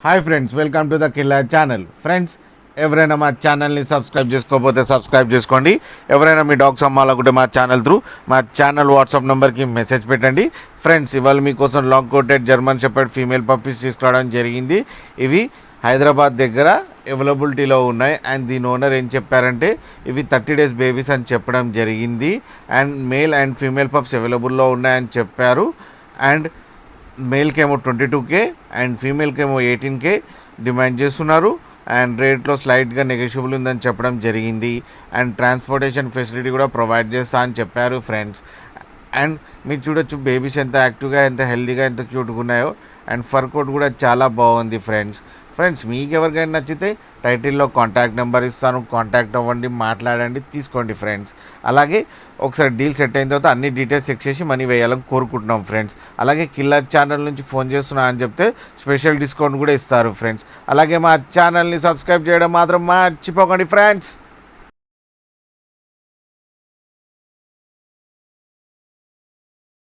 Hi friends, welcome to the killer channel. Friends, ఎవరైనా మా ఛానల్ని సబ్స్క్రైబ్ చేసుకోకపోతే సబ్స్క్రైబ్ చేసుకోండి. ఎవరైనా మీ డాగ్స్ అమ్మాలనుకుంటే మా ఛానల్ త్రూ మా ఛానల్ వాట్సాప్ నెంబర్కి మెసేజ్ పెట్టండి. ఫ్రెండ్స్, ఇవాళ మీకోసం long coated German shepherd female puppies తీసుకురావడం జరిగింది. ఇవి హైదరాబాద్ దగ్గర అవైలబిలిటీలో ఉన్నాయి. అండ్ దీని ఓనర్ ఏం చెప్పారంటే ఇవి 30 days బేబీస్ అని చెప్పడం జరిగింది. And male and female pups అవైలబుల్లో ఉన్నాయని చెప్పారు. అండ్ మేల్కి ఏమో 22K అండ్ ఫీమేల్కి ఏమో 18K డిమాండ్ చేస్తున్నారు. అండ్ రేట్లో స్లైట్గా నెగోషియబుల్ ఉందని చెప్పడం జరిగింది. అండ్ ట్రాన్స్పోర్టేషన్ ఫెసిలిటీ కూడా ప్రొవైడ్ చేస్తా అని చెప్పారు ఫ్రెండ్స్. అండ్ మీరు చూడొచ్చు బేబీస్ ఎంత యాక్టివ్గా, ఎంత హెల్తీగా, ఎంత క్యూట్గా ఉన్నాయో. అండ్ ఫర్ కోట్ కూడా చాలా బాగుంది ఫ్రెండ్స్ మీకు ఎవరికైనా నచ్చితే టైటిల్లో కాంటాక్ట్ నెంబర్ ఇస్తాను, కాంటాక్ట్ అవ్వండి, మాట్లాడండి, తీసుకోండి ఫ్రెండ్స్. అలాగే ఒకసారి డీల్ సెట్ అయిన తర్వాత అన్ని డీటెయిల్స్ చెక్ చేసి మనీ వేయాలని కోరుకుంటున్నాం ఫ్రెండ్స్. అలాగే కిల్లర్ ఛానల్ నుంచి ఫోన్ చేస్తున్నా అని చెప్తే స్పెషల్ డిస్కౌంట్ కూడా ఇస్తారు ఫ్రెండ్స్. అలాగే మా ఛానల్ని సబ్స్క్రైబ్ చేయడం మాత్రం మర్చిపోకండి ఫ్రెండ్స్.